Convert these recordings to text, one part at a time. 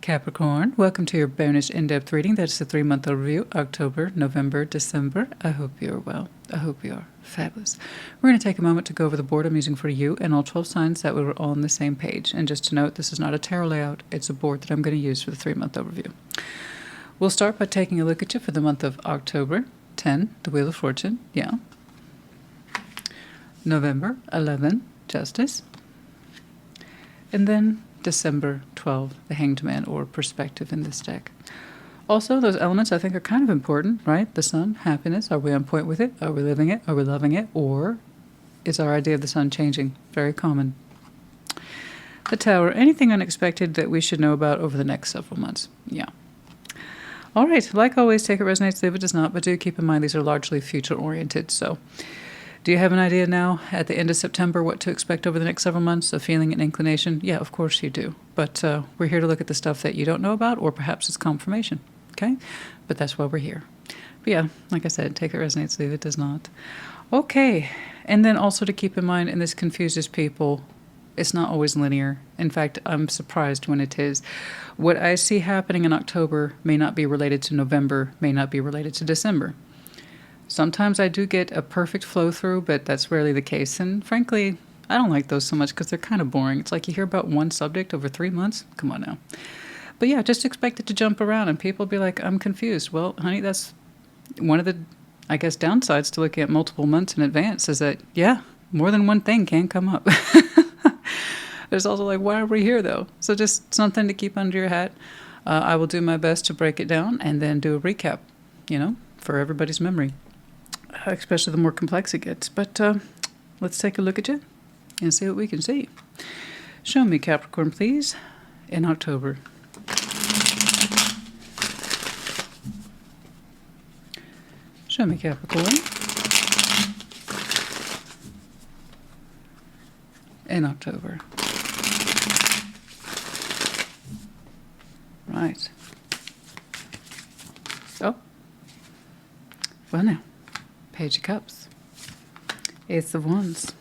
Capricorn, welcome to your bonus in-depth reading. That's the 3-month overview, October, November, December. I hope you're well. I hope you are fabulous. We're going to take a moment to go over the board I'm using for you and all 12 signs that we were all on the same page. And just to note, this is not a tarot layout. It's a board that I'm going to use for the 3-month overview. We'll start by taking a look at you for the month of October. 10, the Wheel of Fortune. Yeah. November, 11, Justice. And then December 12, the Hanged Man, or Perspective in this deck. Also, those elements I think are kind of important, right? The sun, happiness. Are we on point with it? Are we living it? Are we loving it? Or is our idea of the sun changing? Very common. The Tower, anything unexpected that we should know about over the next several months? Yeah. All right, like always, take it resonates, leave it does not, but do keep in mind these are largely future-oriented, so... Do you have an idea now, at the end of September, what to expect over the next several months? A feeling, an inclination? Yeah, of course you do. But we're here to look at the stuff that you don't know about, or perhaps it's confirmation, okay? But that's why we're here. But yeah, like I said, take it resonates, leave it does not. Okay, and then also to keep in mind, and this confuses people, it's not always linear. In fact, I'm surprised when it is. What I see happening in October may not be related to November, may not be related to December. Sometimes I do get a perfect flow through, but that's rarely the case. And frankly, I don't like those so much because they're kind of boring. It's like you hear about one subject over 3 months. Come on now. But yeah, just expect it to jump around and people be like, I'm confused. Well, honey, that's one of the, I guess, downsides to looking at multiple months in advance is that, yeah, more than one thing can come up. There's also like, why are we here though? So just something to keep under your hat. I will do my best to break it down and then do a recap, for everybody's memory. Especially the more complex it gets. But let's take a look at you and see what we can see. Show me, Capricorn, please, in October. Show me, Capricorn, in October. Right. Oh. Well, now. Page of Cups. Ace of Wands.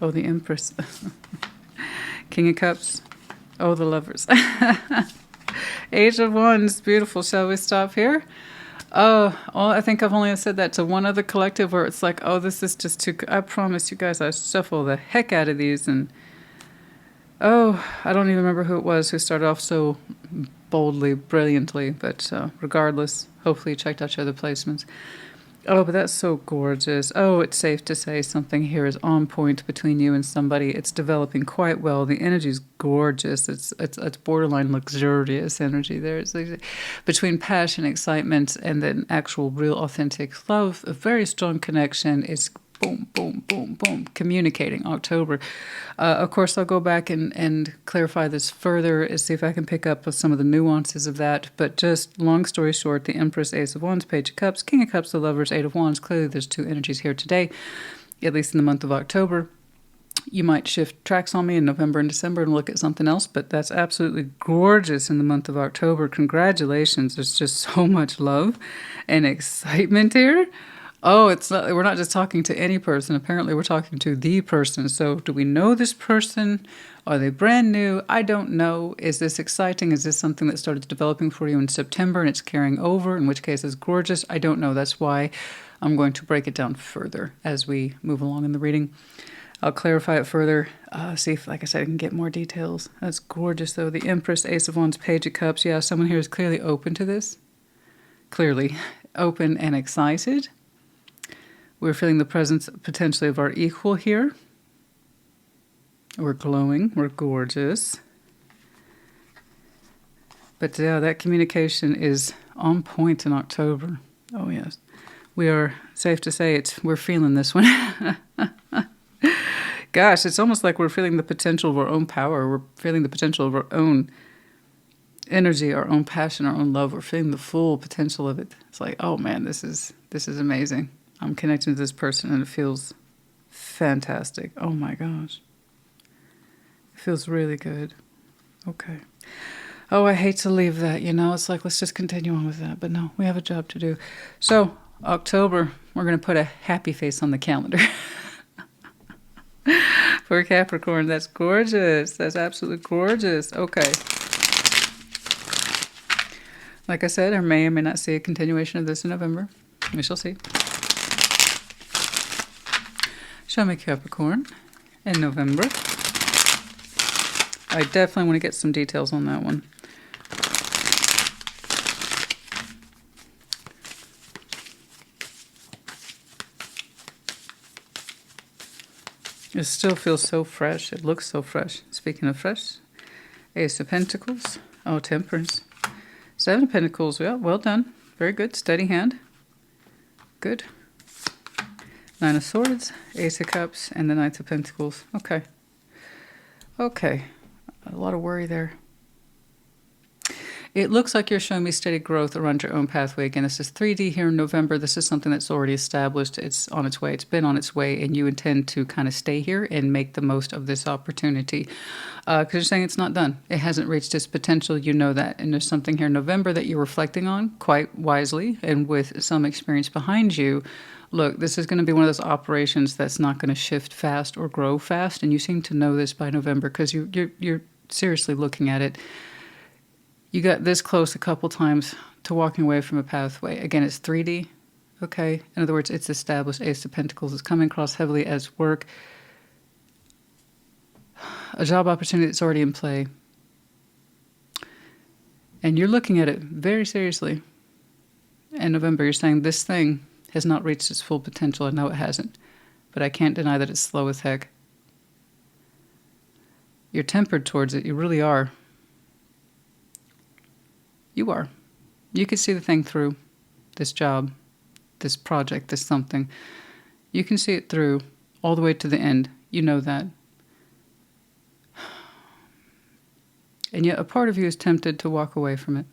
Oh, the Empress. King of Cups. Oh, the Lovers. Age of Wands. Beautiful. Shall we stop here? Oh, I think I've only said that to one other collective where it's like, oh, this is just too... I promise you guys I shuffle the heck out of these. And oh, I don't even remember who it was who started off so boldly, brilliantly. But regardless, hopefully you checked out your other placements. Oh, but that's so gorgeous. Oh, it's safe to say something here is on point between you and somebody. It's developing quite well. The energy is gorgeous. It's borderline luxurious energy there. It's like between passion, excitement, and then actual, real, authentic love. A very strong connection. It's boom, boom, boom, boom, communicating October. Of course, I'll go back and clarify this further and see if I can pick up some of the nuances of that. But just long story short, the Empress, Ace of Wands, Page of Cups, King of Cups, the Lovers, Eight of Wands. Clearly, there's two energies here today, at least in the month of October. You might shift tracks on me in November and December and look at something else, but that's absolutely gorgeous in the month of October. Congratulations. There's just so much love and excitement here. Oh, we're not just talking to any person. Apparently, we're talking to the person. So do we know this person? Are they brand new? I don't know. Is this exciting? Is this something that started developing for you in September and it's carrying over, in which case it's gorgeous? I don't know. That's why I'm going to break it down further as we move along in the reading. I'll clarify it further, see if, like I said, I can get more details. That's gorgeous, though. The Empress, Ace of Wands, Page of Cups. Yeah, someone here is clearly open to this. Clearly open and excited. We're feeling the presence potentially of our equal here. We're glowing. We're gorgeous. But yeah, that communication is on point in October. Oh, yes. We are, safe to say, we're feeling this one. Gosh, it's almost like we're feeling the potential of our own power. We're feeling the potential of our own energy, our own passion, our own love. We're feeling the full potential of it. It's like, oh man, this is amazing. I'm connecting to this person and it feels fantastic. Oh my gosh. It feels really good. Okay. Oh, I hate to leave that, It's like, let's just continue on with that. But no, we have a job to do. So, October, we're going to put a happy face on the calendar. For Capricorn, that's gorgeous. That's absolutely gorgeous. Okay. Like I said, I may or may not see a continuation of this in November. We shall see. Show me Capricorn in November. I definitely want to get some details on that one. It still feels so fresh. It looks so fresh. Speaking of fresh, Ace of Pentacles. Oh, Temperance. Seven of Pentacles. Well done. Very good. Steady hand. Good. Nine of Swords, Ace of Cups, and the Knight of Pentacles. Okay. Okay. A lot of worry there. It looks like you're showing me steady growth around your own pathway. Again, this is 3D here in November. This is something that's already established. It's on its way. It's been on its way, and you intend to kind of stay here and make the most of this opportunity. Because you're saying it's not done. It hasn't reached its potential. You know that. And there's something here in November that you're reflecting on quite wisely and with some experience behind you. Look, this is going to be one of those operations that's not going to shift fast or grow fast. And you seem to know this by November because you're seriously looking at it. You got this close a couple times to walking away from a pathway. Again, it's 3D, okay? In other words, it's established. Ace of Pentacles is coming across heavily as work. A job opportunity that's already in play. And you're looking at it very seriously. In November, you're saying this thing has not reached its full potential. I know it hasn't. But I can't deny that it's slow as heck. You're tempered towards it. You really are. You are. You can see the thing through. This job, this project, this something. You can see it through all the way to the end. You know that. And yet a part of you is tempted to walk away from it.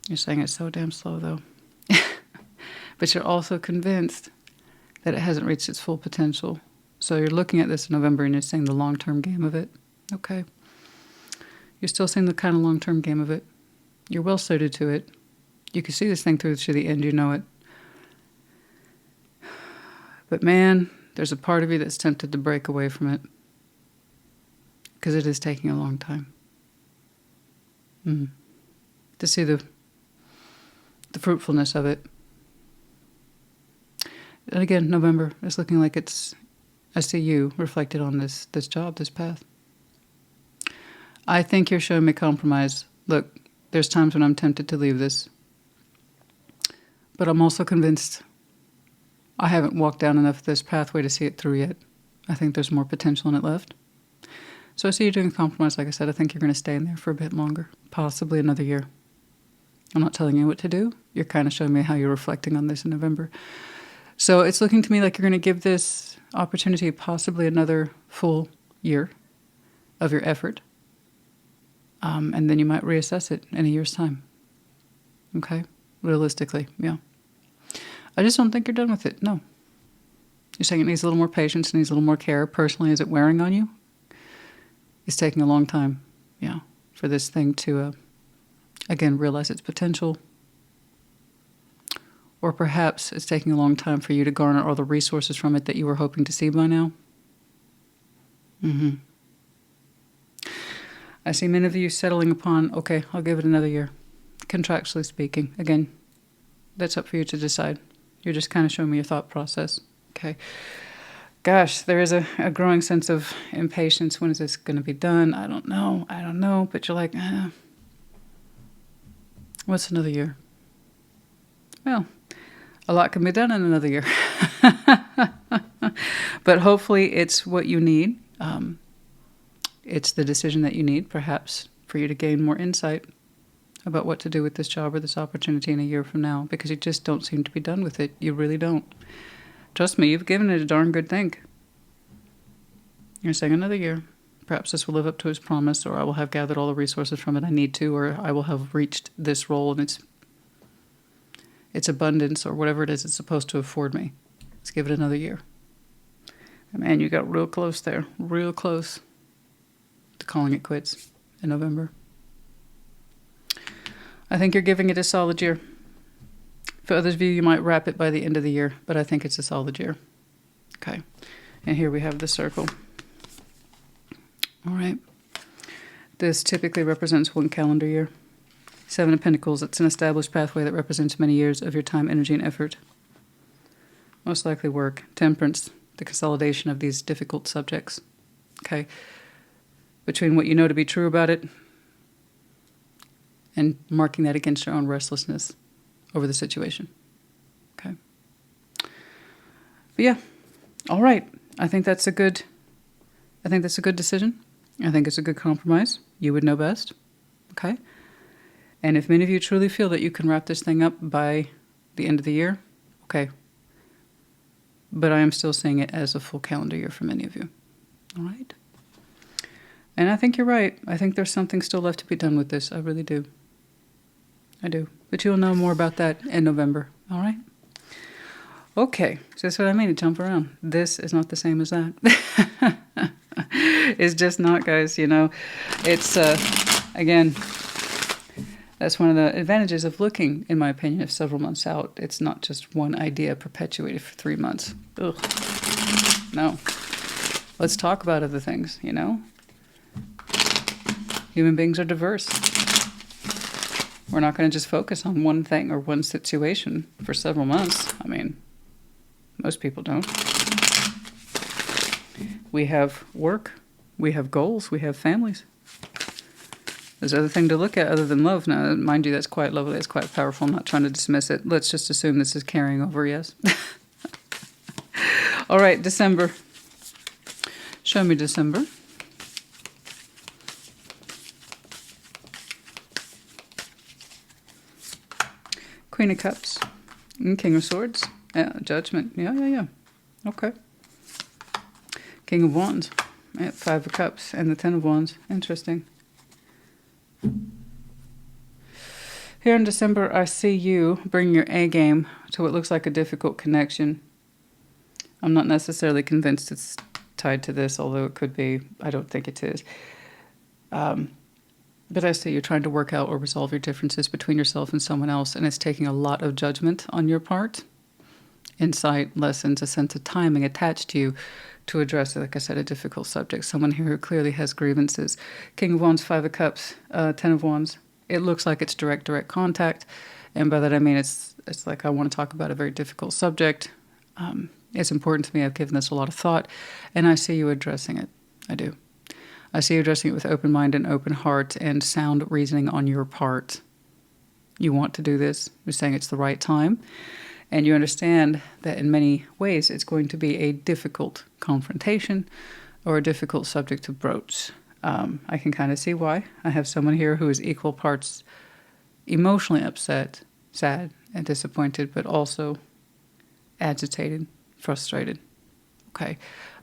You're saying it's so damn slow, though. But you're also convinced that it hasn't reached its full potential. So you're looking at this in November and you're saying the long-term game of it. Okay. You're still seeing the kind of long-term game of it. You're well suited to it. You can see this thing through to the end. You know it. But man, there's a part of you that's tempted to break away from it. Because it is taking a long time. To see the fruitfulness of it. And again, November is looking like I see you reflected on this job, this path. I think you're showing me compromise. Look, there's times when I'm tempted to leave this. But I'm also convinced I haven't walked down enough this pathway to see it through yet. I think there's more potential in it left. So I see you doing a compromise. Like I said, I think you're going to stay in there for a bit longer. Possibly another year. I'm not telling you what to do. You're kind of showing me how you're reflecting on this in November. So it's looking to me like you're going to give this opportunity possibly another full year of your effort. And then you might reassess it in a year's time. Okay? Realistically, yeah. I just don't think you're done with it. No. You're saying it needs a little more patience, it needs a little more care. Personally, is it wearing on you? It's taking a long time, yeah, for this thing to, again, realize its potential. Or perhaps it's taking a long time for you to garner all the resources from it that you were hoping to see by now. I see many of you settling upon, okay, I'll give it another year. Contractually speaking. Again, that's up for you to decide. You're just kind of showing me your thought process. Okay. Gosh, there is a growing sense of impatience. When is this going to be done? I don't know. But you're like, what's another year? Well, a lot can be done in another year. But hopefully it's what you need. It's the decision that you need, perhaps, for you to gain more insight about what to do with this job or this opportunity in a year from now, because you just don't seem to be done with it. You really don't. Trust me, you've given it a darn good think. You're saying another year. Perhaps this will live up to its promise, or I will have gathered all the resources from it I need to, or I will have reached this role and its abundance, or whatever it is it's supposed to afford me. Let's give it another year. And man, you got real close there. Real close to calling it quits in November. I think you're giving it a solid year. For others of you, you might wrap it by the end of the year, but I think it's a solid year. Okay. And here we have the circle. All right. This typically represents 1 calendar year. 7 of Pentacles, it's an established pathway that represents many years of your time, energy, and effort. Most likely work. Temperance, the consolidation of these difficult subjects. Okay? Between what you know to be true about it and marking that against your own restlessness over the situation. Okay? But yeah. All right. I think that's a good decision. I think it's a good compromise. You would know best. Okay? And if many of you truly feel that you can wrap this thing up by the end of the year, okay. But I am still seeing it as a full calendar year for many of you. All right? And I think you're right. I think there's something still left to be done with this. I really do. I do. But you'll know more about that in November. All right? Okay. So that's what I mean to jump around. This is not the same as that. It's just not, guys. You know, it's, again, that's one of the advantages of looking, in my opinion, of several months out. It's not just one idea perpetuated for 3 months. Ugh. No. Let's talk about other things, you know? Human beings are diverse. We're not going to just focus on one thing or one situation for several months. I mean, most people don't. We have work. We have goals. We have families. There's other thing to look at other than love. Now, mind you, that's quite lovely. It's quite powerful. I'm not trying to dismiss it. Let's just assume this is carrying over, yes? All right, December. Show me December. Queen of Cups. And King of Swords. Judgment. Yeah. Okay. King of Wands. 5 of Cups. And the 10 of Wands. Interesting. Here in December, I see you bring your A game to what looks like a difficult connection. I'm not necessarily convinced it's tied to this, although it could be. I don't think it is. But I see you're trying to work out or resolve your differences between yourself and someone else, and it's taking a lot of judgment on your part. Insight, lessons, a sense of timing attached to you to address, like I said, a difficult subject. Someone here who clearly has grievances. King of Wands, 5 of Cups, 10 of Wands. It looks like it's direct contact. And by that I mean it's like I want to talk about a very difficult subject. It's important to me. I've given this a lot of thought. And I see you addressing it. I do. I see you addressing it with open mind and open heart and sound reasoning on your part. You want to do this. You're saying it's the right time. And you understand that in many ways it's going to be a difficult confrontation or a difficult subject to broach. I can kind of see why. I have someone here who is equal parts emotionally upset, sad, and disappointed, but also agitated, frustrated. Okay.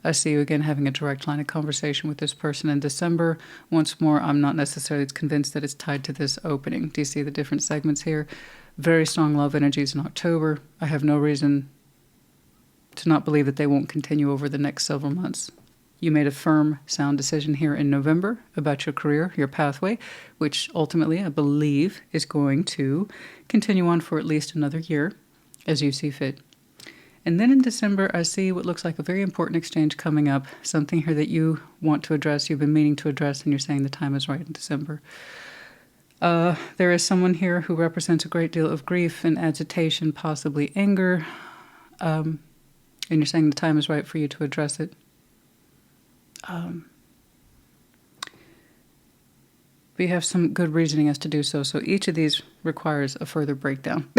I see you again having a direct line of conversation with this person in December. Once more, I'm not necessarily convinced that it's tied to this opening. Do you see the different segments here? Very strong love energies in October. I have no reason to not believe that they won't continue over the next several months. You made a firm, sound decision here in November about your career, your pathway, which ultimately I believe is going to continue on for at least another year as you see fit. And then in December, I see what looks like a very important exchange coming up, something here that you want to address, you've been meaning to address, and you're saying the time is right in December. There is someone here who represents a great deal of grief and agitation, possibly anger, and you're saying the time is right for you to address it. But you have some good reasoning as to do so. So each of these requires a further breakdown.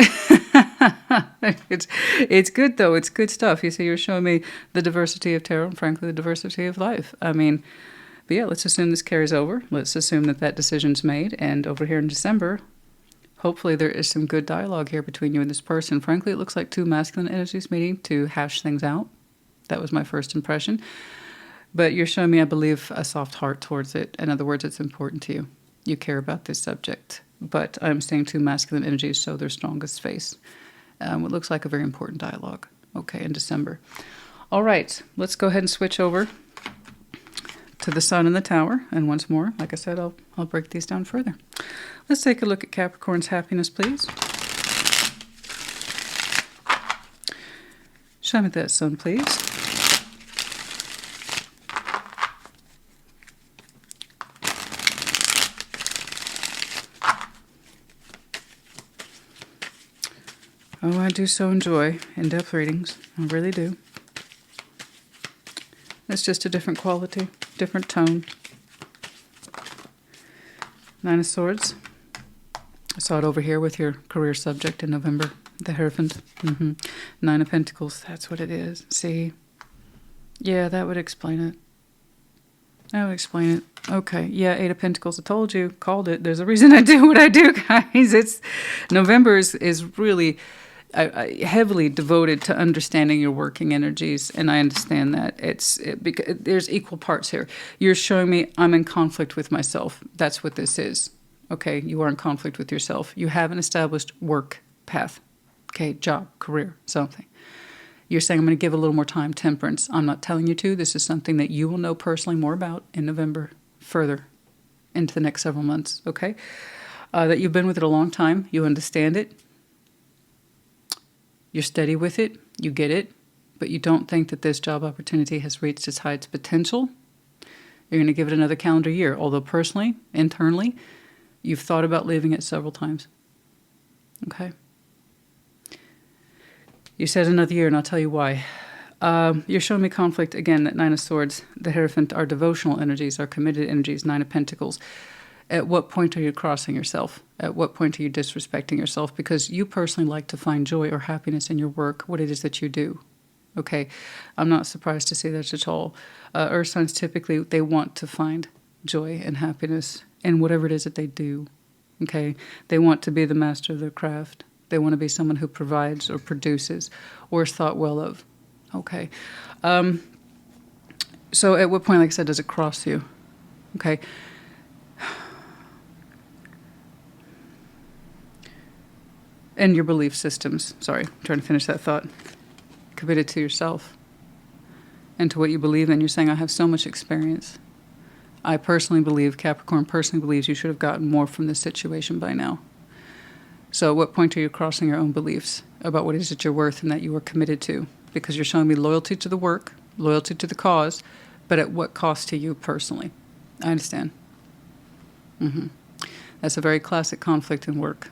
It's good, though. It's good stuff. You see, you're showing me the diversity of tarot and, frankly, the diversity of life. I mean, but yeah, let's assume this carries over. Let's assume that decision's made. And over here in December, hopefully there is some good dialogue here between you and this person. Frankly, it looks like 2 masculine energies meeting to hash things out. That was my first impression. But you're showing me, I believe, a soft heart towards it. In other words, it's important to you. You care about this subject. But I'm seeing 2 masculine energies show their strongest face. What looks like a very important dialogue. Okay, in December. All right, let's go ahead and switch over to the Sun and the Tower. And once more, like I said, I'll break these down further. Let's take a look at Capricorn's happiness, please. Show me that Sun, please. Oh, I do so enjoy in-depth readings. I really do. It's just a different quality, different tone. Nine of Swords. I saw it over here with your career subject in November. The Hierophant. Nine of Pentacles. That's what it is. See? Yeah, that would explain it. That would explain it. Okay. Yeah, Eight of Pentacles. I told you. Called it. There's a reason I do what I do, guys. It's November is really heavily devoted to understanding your working energies, and I understand that. Because there's equal parts here. You're showing me I'm in conflict with myself. That's what this is. Okay, you are in conflict with yourself. You have an established work path. Okay, job, career, something. You're saying I'm going to give a little more time, temperance. I'm not telling you to. This is something that you will know personally more about in November, further into the next several months, okay? That you've been with it a long time. You understand it. You're steady with it. You get it. But you don't think that this job opportunity has reached its highest potential. You're going to give it another calendar year. Although personally, internally, you've thought about leaving it several times. Okay? You said another year, and I'll tell you why. You're showing me conflict. Again, that Nine of Swords, the Hierophant, are devotional energies, are committed energies, Nine of Pentacles. At what point are you crossing yourself? At what point are you disrespecting yourself? Because you personally like to find joy or happiness in your work, what it is that you do. Okay? I'm not surprised to see that at all. Earth signs, typically, they want to find joy and happiness in whatever it is that they do. Okay? They want to be the master of their craft. They want to be someone who provides or produces or is thought well of. Okay. So at what point, like I said, does it cross you? Okay. And your belief systems. Sorry, I'm trying to finish that thought. Committed to yourself and to what you believe in. You're saying, I have so much experience. I personally believe, Capricorn personally believes you should have gotten more from this situation by now. So at what point are you crossing your own beliefs about what it is that you're worth and that you are committed to? Because you're showing me loyalty to the work, loyalty to the cause, but at what cost to you personally? I understand. That's a very classic conflict in work.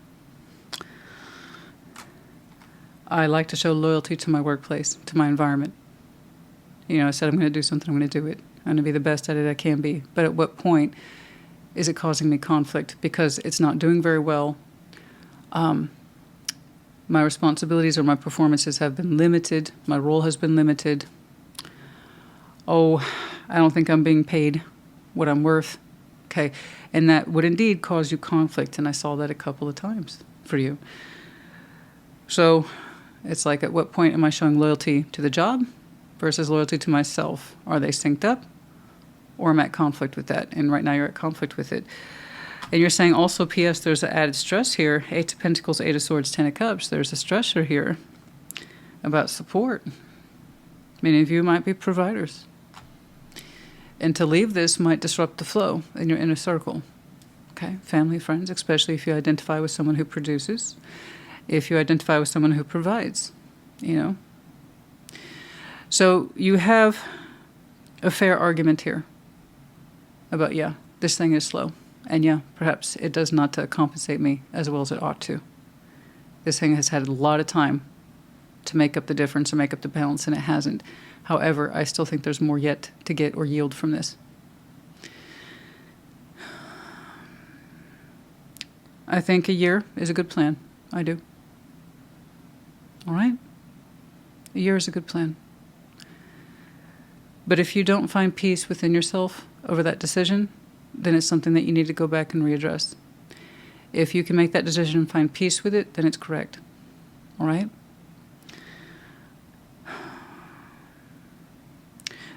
I like to show loyalty to my workplace, to my environment. You know, I said I'm going to do something, I'm going to do it. I'm going to be the best at it I can be. But at what point is it causing me conflict? Because it's not doing very well. My responsibilities or my performances have been limited. My role has been limited. Oh, I don't think I'm being paid what I'm worth. Okay. And that would indeed cause you conflict. And I saw that a couple of times for you. So it's like, at what point am I showing loyalty to the job versus loyalty to myself? Are they synced up? Or am I at conflict with that? And right now you're at conflict with it. And you're saying also, P.S., there's an added stress here. Eight of Pentacles, Eight of Swords, Ten of Cups. There's a stressor here about support. Many of you might be providers. And to leave this might disrupt the flow in your inner circle. Okay? Family, friends, especially if you identify with someone who produces. If you identify with someone who provides, you know. So you have a fair argument here about, yeah, this thing is slow. And yeah, perhaps it does not compensate me as well as it ought to. This thing has had a lot of time to make up the difference or make up the balance, and it hasn't. However, I still think there's more yet to get or yield from this. I think a year is a good plan. I do. All right? A year is a good plan. But if you don't find peace within yourself over that decision, then it's something that you need to go back and readdress. If you can make that decision and find peace with it, then it's correct. All right?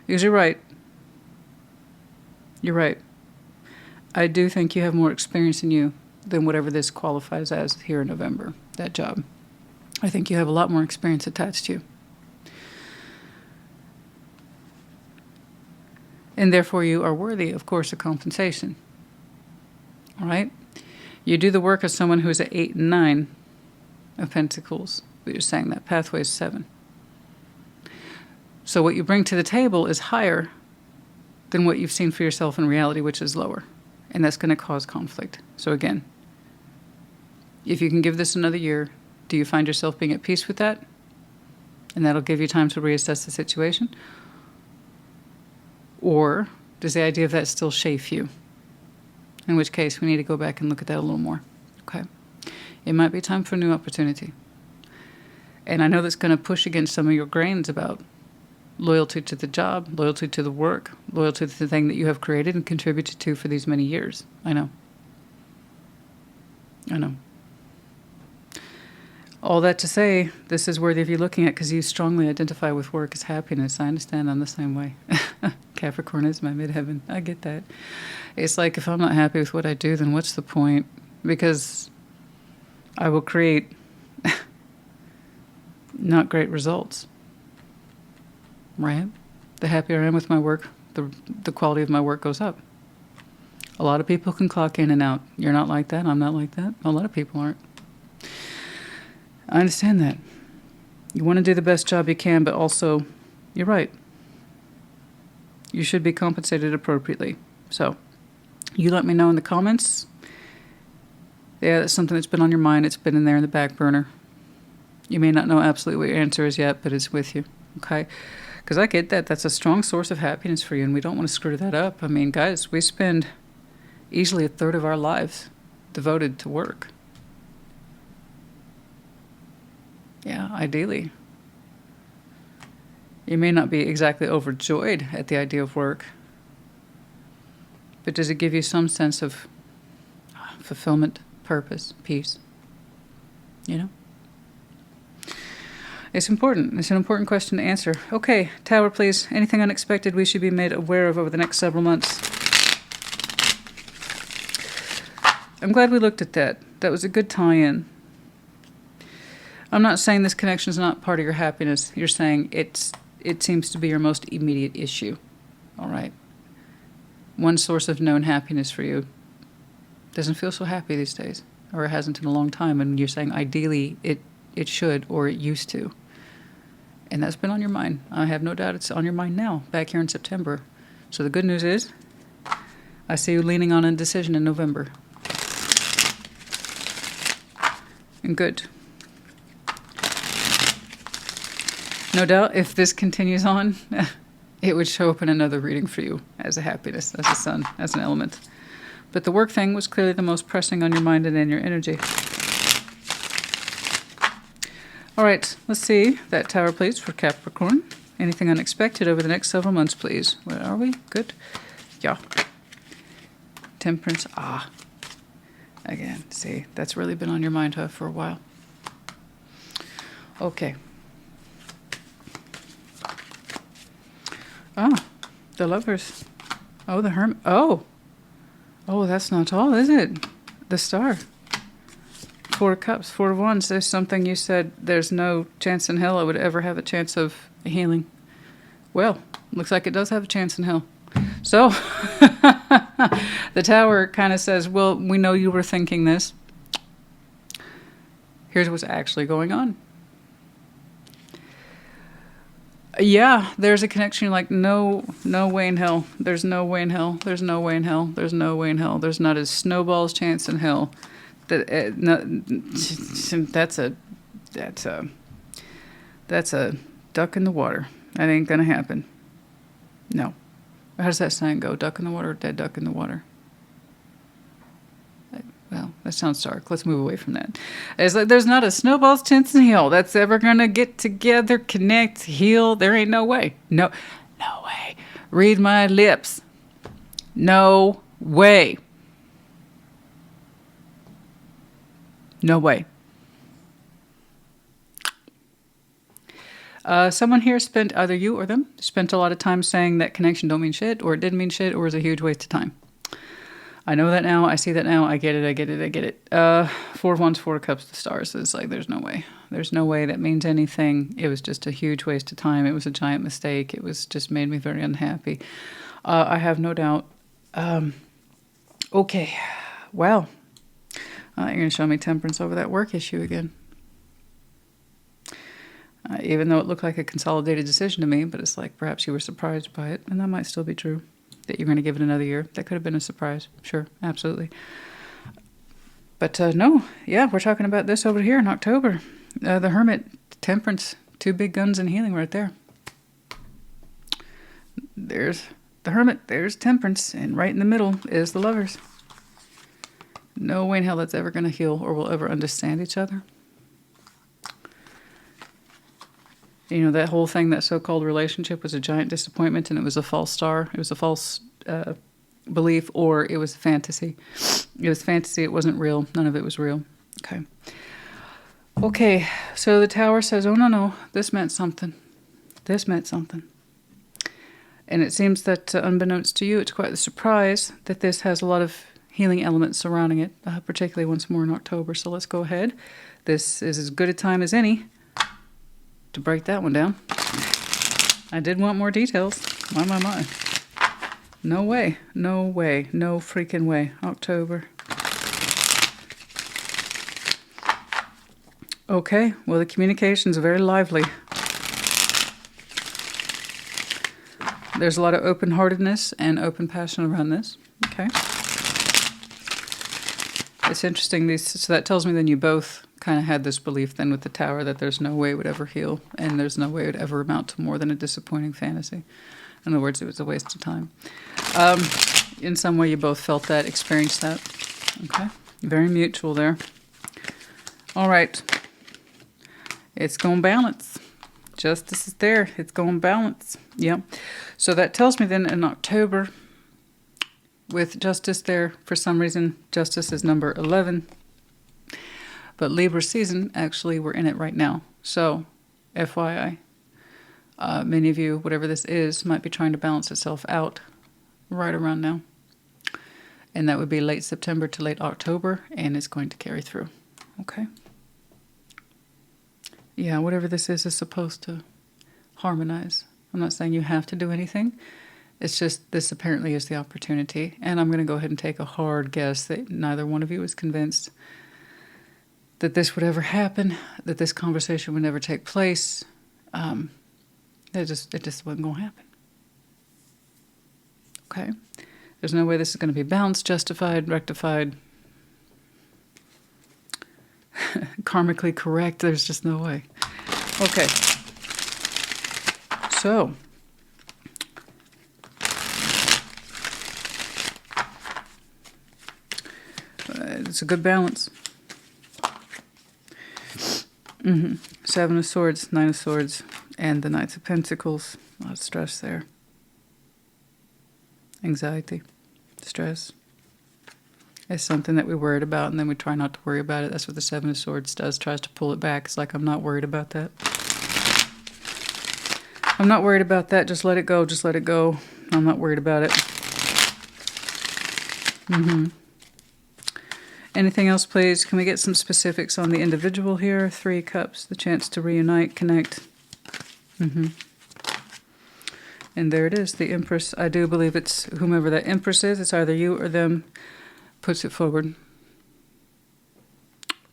Because you're right. You're right. I do think you have more experience in you than whatever this qualifies as here in November, that job. I think you have a lot more experience attached to you. And therefore you are worthy, of course, of compensation. All right? You do the work of someone who is at 8 and 9 of Pentacles. But you're saying that pathway is 7. So what you bring to the table is higher than what you've seen for yourself in reality, which is lower. And that's going to cause conflict. So again, if you can give this another year, Do you find yourself being at peace with that? And that'll give you time to reassess the situation? Or does the idea of that still chafe you? In which case, we need to go back and look at that a little more. Okay. It might be time for a new opportunity. And I know that's going to push against some of your grains about loyalty to the job, loyalty to the work, loyalty to the thing that you have created and contributed to for these many years. I know. All that to say, this is worthy of you looking at because you strongly identify with work as happiness. I understand I'm the same way. Capricorn is my midheaven. I get that. It's like if I'm not happy with what I do, then what's the point? Because I will create not great results. Right? The happier I am with my work, the quality of my work goes up. A lot of people can clock in and out. You're not like that. I'm not like that. A lot of people aren't. I understand that. You want to do the best job you can, but also, you're right. You should be compensated appropriately. So, you let me know in the comments. Yeah, that's something that's been on your mind. It's been in there in the back burner. You may not know absolutely what your answer is yet, but it's with you. Okay? Because I get that. That's a strong source of happiness for you, and we don't want to screw that up. I mean, guys, we spend easily a third of our lives devoted to work. Yeah, ideally. You may not be exactly overjoyed at the idea of work, but does it give you some sense of fulfillment, purpose, peace? You know? It's important. It's an important question to answer. Okay, Tower, please. Anything unexpected we should be made aware of over the next several months? I'm glad we looked at that. That was a good tie-in. I'm not saying this connection is not part of your happiness. You're saying it seems to be your most immediate issue. All right. One source of known happiness for you doesn't feel so happy these days, or it hasn't in a long time, and you're saying ideally it should, or it used to. And that's been on your mind. I have no doubt it's on your mind now, back here in September. So the good news is, I see you leaning on a decision in November. And good. No doubt, if this continues on, it would show up in another reading for you as a happiness, as a sun, as an element. But the work thing was clearly the most pressing on your mind and in your energy. All right, let's see that Tower, please, for Capricorn. Anything unexpected over the next several months, please. Where are we? Good. Yeah. Temperance. Again, see, that's really been on your mind, for a while. Okay. The Lovers. The Hermit. Oh, that's not all, is it? The Star. 4 of Cups, 4 of Wands. There's something you said, there's no chance in hell I would ever have a chance of healing. Well, looks like it does have a chance in hell. So, the Tower kind of says, well, we know you were thinking this. Here's what's actually going on. Yeah, there's a connection. You're like, no way in hell. There's no way in hell. There's no way in hell. There's no way in hell. There's not a snowball's chance in hell. That's a duck in the water. That ain't gonna happen. No. How does that saying go? Duck in the water, or dead duck in the water? Well, that sounds dark. Let's move away from that. It's like there's not a snowball's chance in hell that's ever going to get together, connect, heal. There ain't no way. No way. Read my lips. No way. No way. Someone here spent, either you or them, spent a lot of time saying that connection don't mean shit, or it didn't mean shit, or is a huge waste of time. I know that now. I see that now. I get it. 4 of Wands, 4 of Cups, the Stars. It's like, there's no way. There's no way that means anything. It was just a huge waste of time. It was a giant mistake. It was just made me very unhappy. I have no doubt. Okay. Well, you're going to show me Temperance over that work issue again. Even though it looked like a consolidated decision to me, but it's like perhaps you were surprised by it, and that might still be true. That you're going to give it another year. That could have been a surprise. Sure, absolutely. But no, yeah, we're talking about this over here in October. The Hermit, Temperance, two big guns in healing right there. There's the Hermit, there's Temperance, and right in the middle is the Lovers. No way in hell that's ever going to heal or will ever understand each other. You know, that whole thing, that so-called relationship was a giant disappointment, and it was a false star. It was a false belief, or it was fantasy. It was fantasy. It wasn't real. None of it was real. Okay. Okay, so the Tower says, oh, no, this meant something. This meant something. And it seems that, unbeknownst to you, it's quite the surprise that this has a lot of healing elements surrounding it, particularly once more in October. So let's go ahead. This is as good a time as any to break that one down. I did want more details. My. No way. No way. No freaking way. October. Okay. Well, the communication's very lively. There's a lot of open-heartedness and open passion around this. Okay. It's interesting. So that tells me then you both kind of had this belief then with the Tower that there's no way it would ever heal, and there's no way it would ever amount to more than a disappointing fantasy. In other words, it was a waste of time. In some way, you both felt that, experienced that. Okay. Very mutual there. All right. It's going to balance. Justice is there. It's going to balance. Yep. So that tells me then in October, with Justice there, for some reason, Justice is number 11. But Libra season, actually, we're in it right now. So, FYI, many of you, whatever this is, might be trying to balance itself out right around now. And that would be late September to late October, and it's going to carry through. Okay? Yeah, whatever this is supposed to harmonize. I'm not saying you have to do anything. It's just this apparently is the opportunity. And I'm going to go ahead and take a hard guess that neither one of you is convinced that this would ever happen, that this conversation would never take place. It just wasn't going to happen. Okay? There's no way this is going to be balanced, justified, rectified, karmically correct. There's just no way. Okay. So, it's a good balance. Seven of Swords, Nine of Swords, and the Knights of Pentacles. A lot of stress there. Anxiety, stress. It's something that we worried about, and then we try not to worry about it. That's what the Seven of Swords does, tries to pull it back. It's like, I'm not worried about that. I'm not worried about that. Just let it go. Just let it go. I'm not worried about it. Anything else, please? Can we get some specifics on the individual here? 3 Cups, the chance to reunite, connect. And there it is, the Empress. I do believe it's whomever that Empress is. It's either you or them. Puts it forward.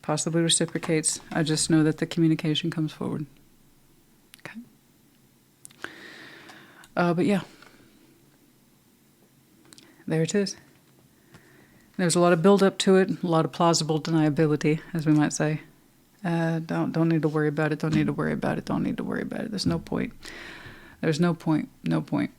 Possibly reciprocates. I just know that the communication comes forward. Okay. But yeah. There it is. There's a lot of build-up to it, a lot of plausible deniability, as we might say. Don't need to worry about it, don't need to worry about it, don't need to worry about it. There's no point. There's no point, no point.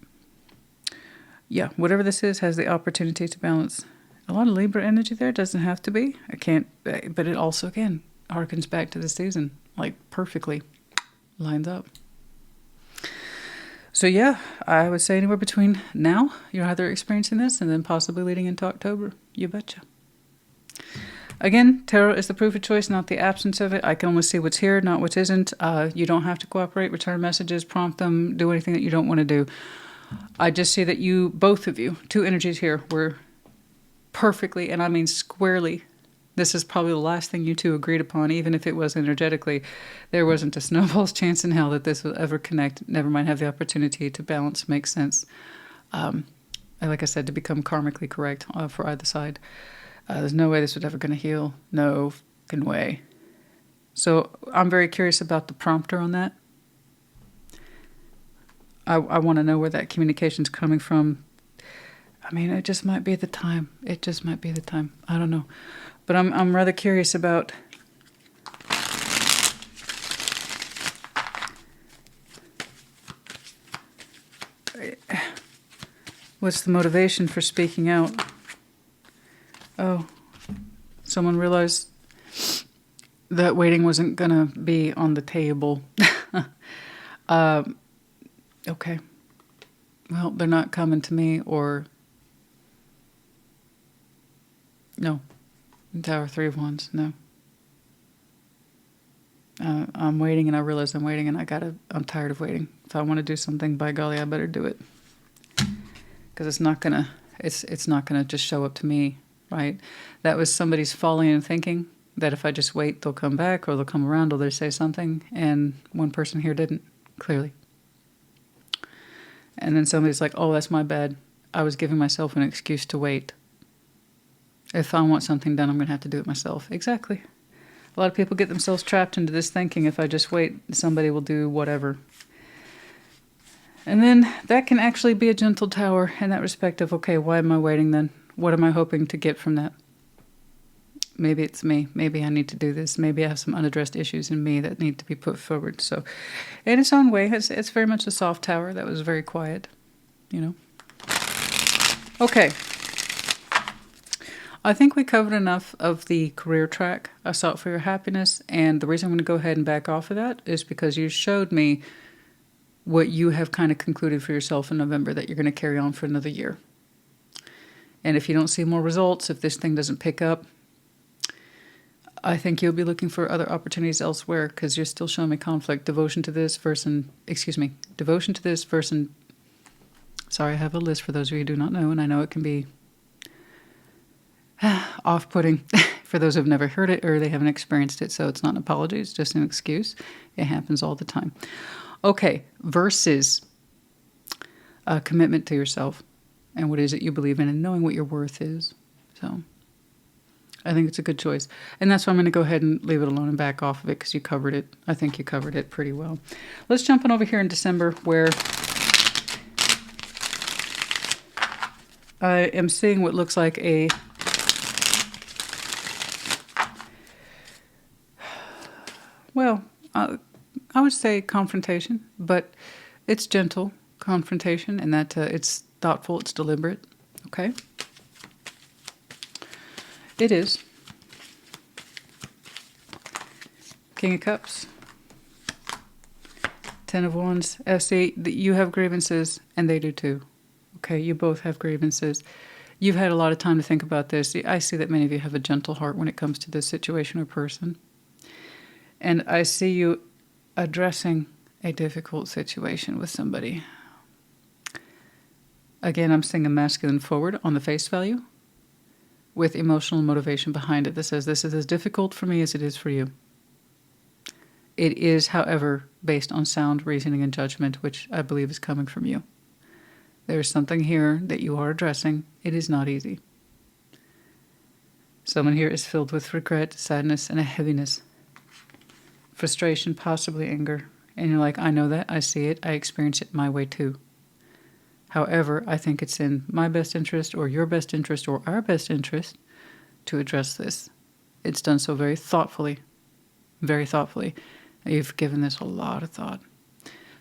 Yeah, whatever this is has the opportunity to balance. A lot of Libra energy there, doesn't have to be. I can't, but it also, again, harkens back to the season, like perfectly lines up. So yeah, I would say anywhere between now, you're either experiencing this, and then possibly leading into October. You betcha. Again, tarot is the proof of choice, not the absence of it. I can only see what's here, not what isn't. You don't have to cooperate, return messages, prompt them, do anything that you don't want to do. I just see that you, both of you, 2 energies here, were perfectly, and I mean squarely. This is probably the last thing you 2 agreed upon, even if it was energetically. There wasn't a snowball's chance in hell that this will ever connect, never mind have the opportunity to balance, make sense. And like I said, to become karmically correct for either side. There's no way this was ever going to heal. No fucking way. So I'm very curious about the prompter on that. I want to know where that communication's coming from. I mean, it just might be the time. It just might be the time. I don't know. But I'm rather curious about what's the motivation for speaking out. Oh, someone realized that waiting wasn't gonna be on the table. Okay. Well, they're not coming to me, or no. Tower, Three of Wands, no. I'm waiting, and I realize I'm waiting, and I'm tired of waiting. If I want to do something, by golly, I better do it, because it's not gonna just show up to me, right? That was somebody's folly in thinking that if I just wait, they'll come back, or they'll come around, or they'll say something, and one person here didn't, clearly. And then somebody's like, oh, that's my bad. I was giving myself an excuse to wait. If I want something done, I'm going to have to do it myself. Exactly. A lot of people get themselves trapped into this thinking, if I just wait, somebody will do whatever. And then that can actually be a gentle tower in that respect of, okay, why am I waiting then? What am I hoping to get from that? Maybe it's me. Maybe I need to do this. Maybe I have some unaddressed issues in me that need to be put forward. So in its own way, it's very much a soft tower that was very quiet, you know. Okay. I think we covered enough of the career track. I sought for your happiness, and the reason I'm going to go ahead and back off of that is because you showed me what you have kind of concluded for yourself in November, that you're going to carry on for another year. And if you don't see more results, if this thing doesn't pick up, I think you'll be looking for other opportunities elsewhere, because you're still showing me conflict. Devotion to this versus, sorry, I have a list for those of you who do not know, and I know it can be off-putting for those who've never heard it or they haven't experienced it. So it's not an apology, it's just an excuse. It happens all the time. Okay, versus a commitment to yourself and what it is that you believe in, and knowing what your worth is. So I think it's a good choice. And that's why I'm going to go ahead and leave it alone and back off of it, because you covered it. I think you covered it pretty well. Let's jump on over here in December, where I am seeing what looks like a I would say confrontation, but it's gentle confrontation, and that it's thoughtful, it's deliberate. Okay? It is. King of Cups. Ten of Wands. See, you have grievances, and they do too. Okay, you both have grievances. You've had a lot of time to think about this. I see that many of you have a gentle heart when it comes to this situation or person. And I see you addressing a difficult situation with somebody. Again, I'm seeing a masculine forward on the face value with emotional motivation behind it that says, this is as difficult for me as it is for you. It is, however, based on sound reasoning and judgment, which I believe is coming from you. There's something here that you are addressing. It is not easy. Someone here is filled with regret, sadness, and a heaviness. Frustration, possibly anger. And you're like, I know that, I see it, I experience it my way too. However, I think it's in my best interest, or your best interest, or our best interest to address this. It's done so very thoughtfully. Very thoughtfully. You've given this a lot of thought.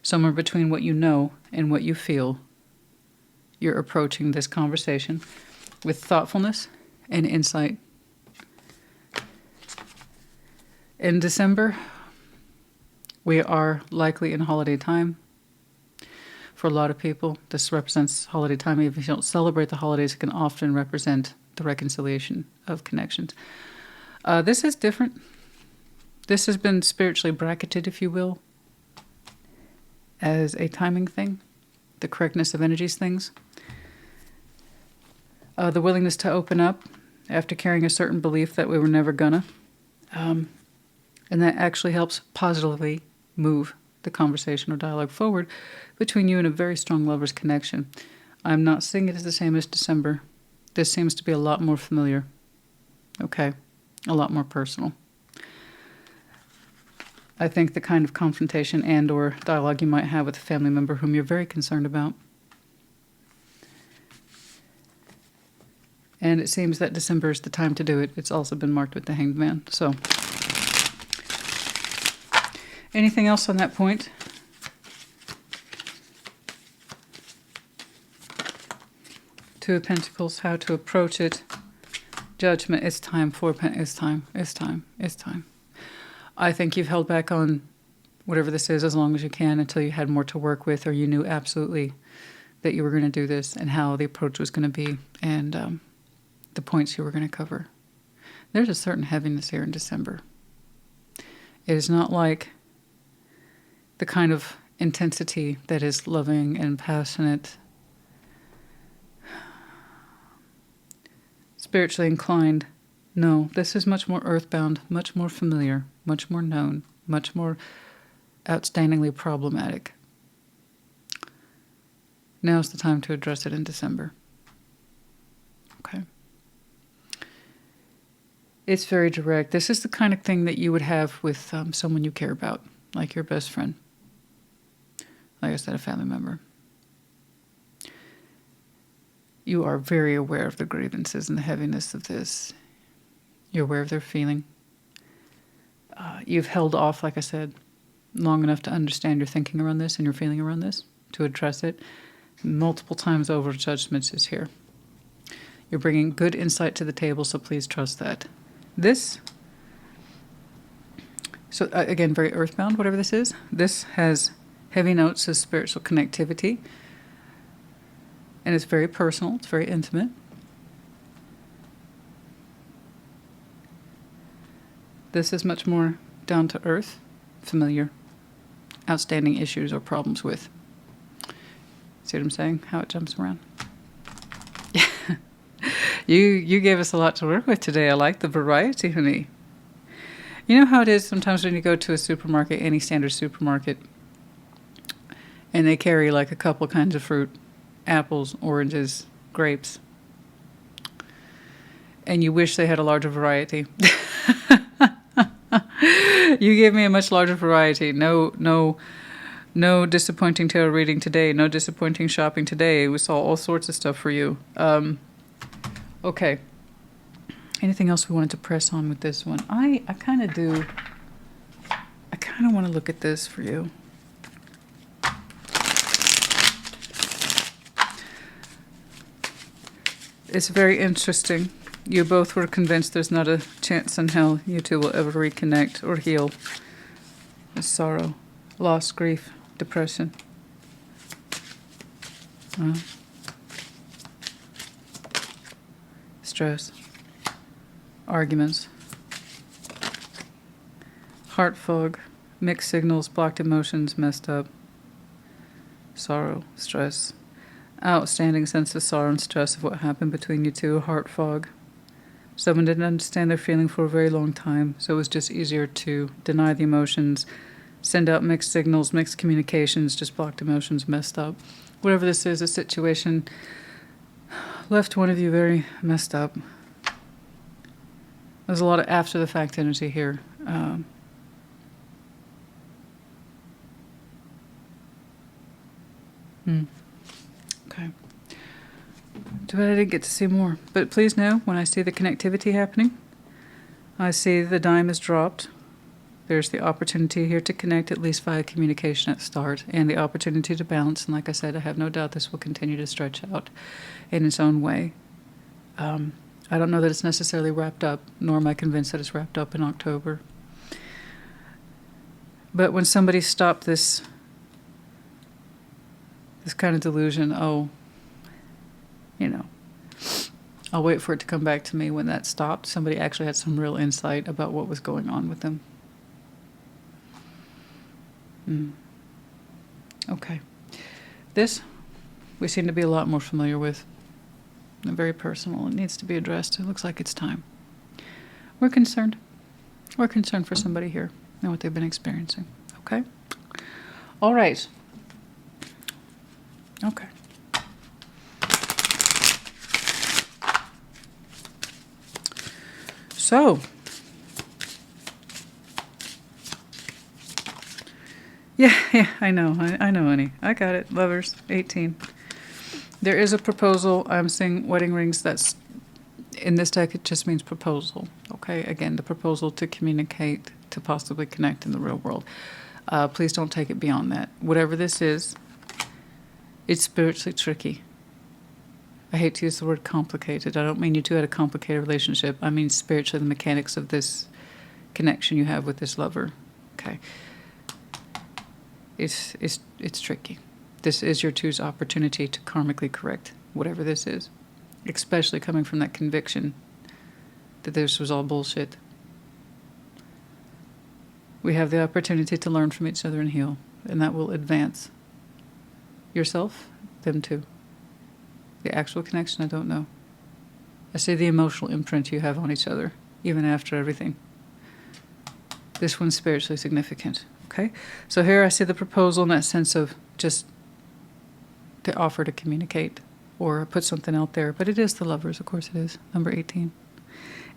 Somewhere between what you know and what you feel, you're approaching this conversation with thoughtfulness and insight. In December, we are likely in holiday time. For a lot of people, this represents holiday time. Even if you don't celebrate the holidays, it can often represent the reconciliation of connections. This is different. This has been spiritually bracketed, if you will, as a timing thing, the correctness of energies things. The willingness to open up after carrying a certain belief that we were never gonna. And that actually helps positively move the conversation or dialogue forward between you and a very strong lover's connection. I'm not seeing it as the same as December. This seems to be a lot more familiar. Okay, a lot more personal. I think the kind of confrontation and or dialogue you might have with a family member whom you're very concerned about And it seems that December is the time to do it. It's also been marked with the Hanged Man. So, anything else on that point? Two of Pentacles, how to approach it. Judgment, it's time. It's time. I think you've held back on whatever this is as long as you can until you had more to work with, or you knew absolutely that you were going to do this and how the approach was going to be, and the points you were going to cover. There's a certain heaviness here in December. It is not like the kind of intensity that is loving and passionate, spiritually inclined. No, this is much more earthbound, much more familiar, much more known, much more outstandingly problematic. Now's the time to address it in December. Okay. It's very direct. This is the kind of thing that you would have with someone you care about, like your best friend. Like I said, a family member. You are very aware of the grievances and the heaviness of this. You're aware of their feeling. You've held off, like I said, long enough to understand your thinking around this and your feeling around this, to address it. Multiple times over, Judgment is here. You're bringing good insight to the table, so please trust that. This, so again, very earthbound, whatever this is. This has heavy notes of spiritual connectivity. And it's very personal. It's very intimate. This is much more down to earth, familiar, outstanding issues or problems with. See what I'm saying? How it jumps around. You gave us a lot to work with today. I like the variety, honey. You know how it is sometimes when you go to a supermarket, any standard supermarket, and they carry like a couple kinds of fruit, apples, oranges, grapes, and you wish they had a larger variety. You gave me a much larger variety. No disappointing tarot reading today. No disappointing shopping today. We saw all sorts of stuff for you. Okay. Anything else we wanted to press on with this one? I kind of do. I kind of want to look at this for you. It's very interesting. You both were convinced there's not a chance in hell you two will ever reconnect or heal. There's sorrow, loss, grief, depression. Stress, arguments, heart fog, mixed signals, blocked emotions, messed up, sorrow, stress, outstanding sense of sorrow and stress of what happened between you two, heart fog. Someone didn't understand their feeling for a very long time, so it was just easier to deny the emotions, send out mixed signals, mixed communications, just blocked emotions, messed up. Whatever this is, a situation left one of you very messed up. There's a lot of after-the-fact energy here. Okay. Too bad I didn't get to see more. But please know, when I see the connectivity happening, I see the dime is dropped. There's the opportunity here to connect, at least via communication at the start, and the opportunity to balance. And like I said, I have no doubt this will continue to stretch out in its own way. I don't know that it's necessarily wrapped up, nor am I convinced that it's wrapped up in October. But when somebody stopped this kind of delusion, I'll wait for it to come back to me when that stopped. Somebody actually had some real insight about what was going on with them. Okay. This, we seem to be a lot more familiar with. Very personal. It needs to be addressed. It looks like it's time. We're concerned. We're concerned for somebody here and what they've been experiencing. Okay? All right. Okay. So, yeah, I know, honey. I got it. Lovers, 18. There is a proposal. I'm seeing wedding rings. That's In this deck, it just means proposal. Okay, again, the proposal to communicate, to possibly connect in the real world. Please don't take it beyond that. Whatever this is, it's spiritually tricky. I hate to use the word complicated. I don't mean you two had a complicated relationship. I mean spiritually, the mechanics of this connection you have with this lover. Okay. It's tricky. This is your two's opportunity to karmically correct whatever this is, especially coming from that conviction that this was all bullshit. We have the opportunity to learn from each other and heal, and that will advance yourself, them too. The actual connection, I don't know. I see the emotional imprint you have on each other, even after everything. This one's spiritually significant, okay? So here I see the proposal in that sense of just to offer to communicate or put something out there. But it is the lovers, of course it is. Number 18.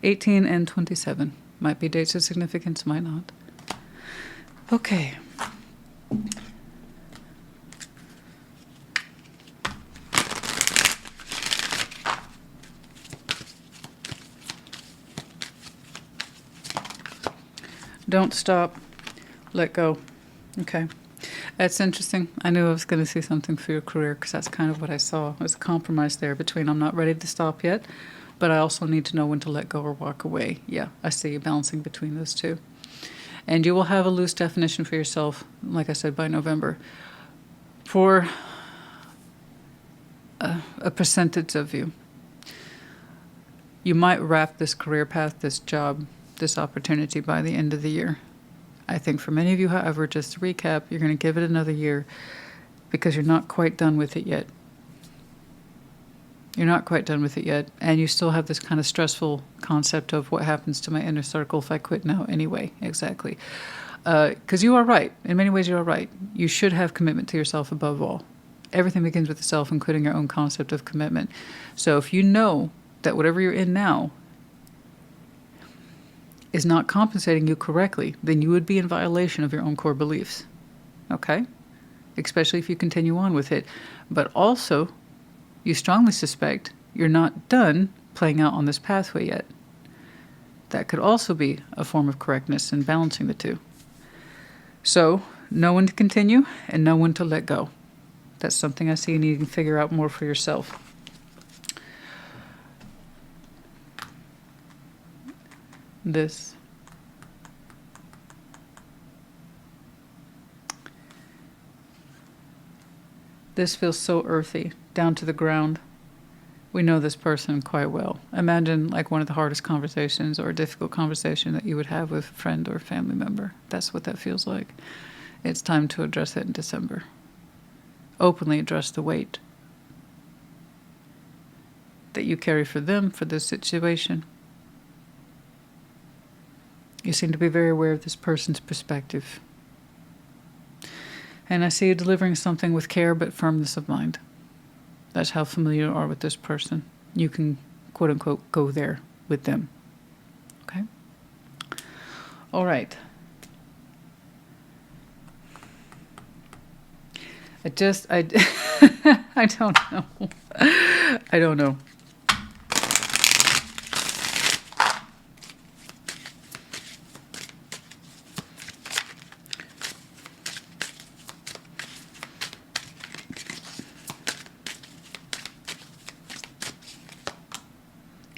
18 and 27. Might be dates of significance, might not. Okay. Don't stop. Let go. Okay. That's interesting. I knew I was going to see something for your career because that's kind of what I saw. There's a compromise there between I'm not ready to stop yet, but I also need to know when to let go or walk away. Yeah, I see you balancing between those two. And you will have a loose definition for yourself, like I said, by November, for a percentage of you. You might wrap this career path, this job, this opportunity by the end of the year. I think for many of you, however, just to recap, you're going to give it another year because you're not quite done with it yet. You're not quite done with it yet, and you still have this kind of stressful concept of what happens to my inner circle if I quit now anyway. Exactly. Because you are right. In many ways, you are right. You should have commitment to yourself above all. Everything begins with the self, including your own concept of commitment. So if you know that whatever you're in now is not compensating you correctly, then you would be in violation of your own core beliefs. Okay? Especially if you continue on with it. But also, you strongly suspect you're not done playing out on this pathway yet. That could also be a form of correctness in balancing the two. So, know when to continue and know when to let go. That's something I see you need to figure out more for yourself. This feels so earthy, down to the ground. We know this person quite well. Imagine like one of the hardest conversations or a difficult conversation that you would have with a friend or family member. That's what that feels like. It's time to address it in December. Openly address the weight that you carry for them, for this situation. You seem to be very aware of this person's perspective. And I see you delivering something with care but firmness of mind. That's how familiar you are with this person. You can, quote unquote, go there with them. Okay? All right. I don't know. I don't know.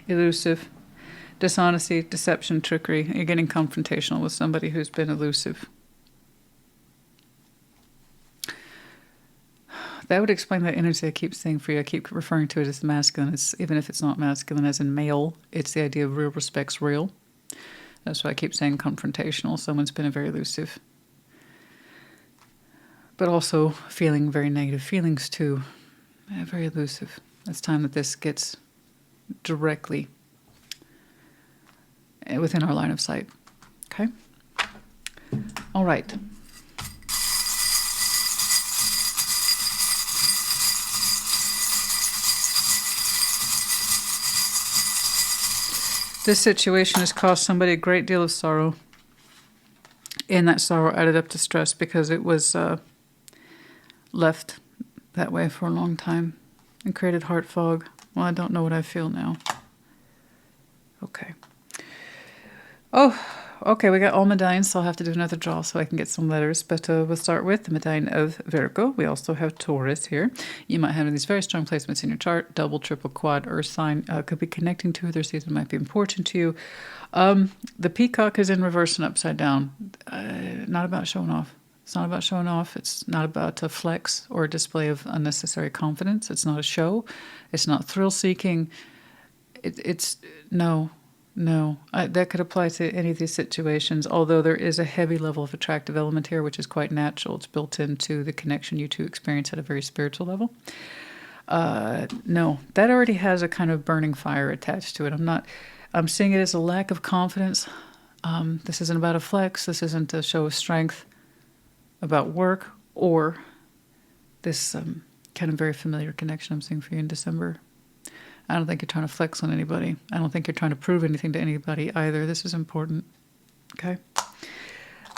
Elusive, dishonesty, deception, trickery. You're getting confrontational with somebody who's been elusive. That would explain that energy I keep saying for you. I keep referring to it as masculine. Even if it's not masculine, as in male, it's the idea of real respect's real. That's why I keep saying confrontational. Someone's been very elusive. But also feeling very negative feelings too. Yeah, very elusive. It's time that this gets directly within our line of sight. Okay? All right. This situation has caused somebody a great deal of sorrow. And that sorrow added up to stress because it was left that way for a long time and created heart fog. Well, I don't know what I feel now. Okay. Oh, okay, we got all medallions, so I'll have to do another draw so I can get some letters. But we'll start with the medallion of Virgo. We also have Taurus here. You might have these very strong placements in your chart. Double, triple, quad, earth sign. Could be connecting to other season, might be important to you. The peacock is in reverse and upside down. Not about showing off. It's not about showing off. It's not about a flex or a display of unnecessary confidence. It's not a show. It's not thrill-seeking. It's no. That could apply to any of these situations, although there is a heavy level of attractive element here, which is quite natural. It's built into the connection you two experience at a very spiritual level. No, that already has a kind of burning fire attached to it. I'm seeing it as a lack of confidence. This isn't about a flex. This isn't a show of strength about work or this kind of very familiar connection I'm seeing for you in December. I don't think you're trying to flex on anybody. I don't think you're trying to prove anything to anybody either. This is important. Okay.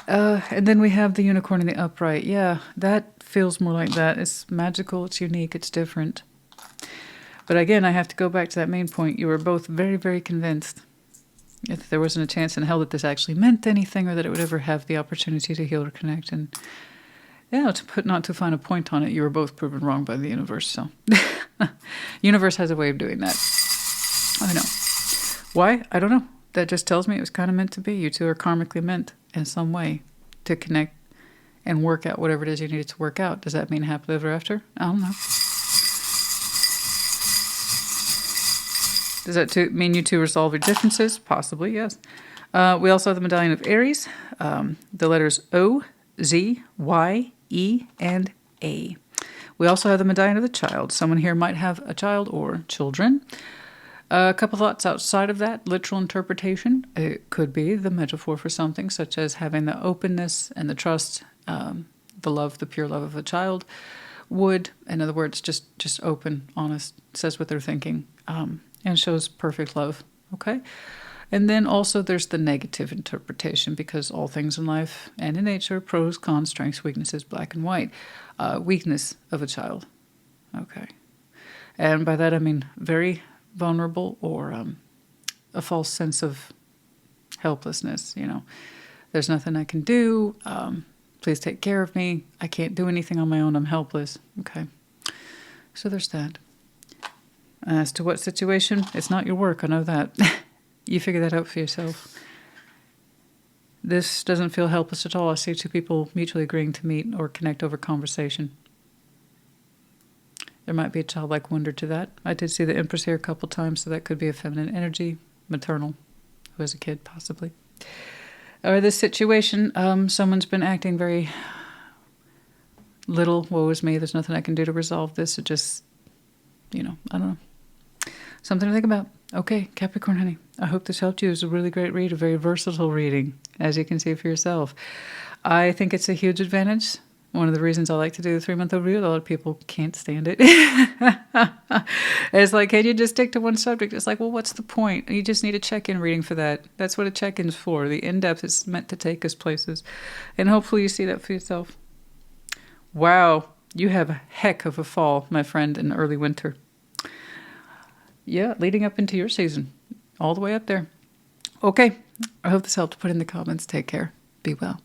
And then we have the unicorn in the upright. Yeah, that feels more like that. It's magical. It's unique. It's different. But again, I have to go back to that main point. You were both very, very convinced, if there wasn't a chance in hell that this actually meant anything or that it would ever have the opportunity to heal or connect. And yeah, to put not too fine a point on it, you were both proven wrong by the universe. So universe has a way of doing that. I know. Why? I don't know. That just tells me it was kind of meant to be. You two are karmically meant in some way to connect and work out whatever it is you needed to work out. Does that mean happily ever after? I don't know. Does that mean you two resolve your differences? Possibly, yes. We also have the medallion of Aries. The letters O, Z, Y, E, and A. We also have the medallion of the child. Someone here might have a child or children. A couple thoughts outside of that, literal interpretation. It could be the metaphor for something, such as having the openness and the trust, the love, the pure love of a child would. In other words, just open, honest, says what they're thinking, and shows perfect love. Okay? And then also there's the negative interpretation, because all things in life and in nature, pros, cons, strengths, weaknesses, black and white. Weakness of a child. Okay. And by that I mean very vulnerable or a false sense of helplessness. You know, there's nothing I can do. Please take care of me. I can't do anything on my own. I'm helpless. Okay. So there's that. As to what situation, it's not your work. I know that. You figure that out for yourself. This doesn't feel helpless at all. I see two people mutually agreeing to meet or connect over conversation. There might be a childlike wonder to that. I did see the Empress here a couple times, so that could be a feminine energy, maternal, who has a kid, possibly. Or this situation, someone's been acting very little, woe is me, there's nothing I can do to resolve this. It just, I don't know. Something to think about. Okay, Capricorn, honey. I hope this helped you. It was a really great read, a very versatile reading, as you can see for yourself. I think it's a huge advantage. One of the reasons I like to do the 3-month overview, a lot of people can't stand it. It's like, can you just stick to one subject? It's like, well, what's the point? You just need a check-in reading for that. That's what a check-in's for. The in-depth is meant to take us places. And hopefully you see that for yourself. Wow, you have a heck of a fall, my friend, in early winter. Yeah, leading up into your season. All the way up there. Okay, I hope this helped. Put in the comments. Take care. Be well.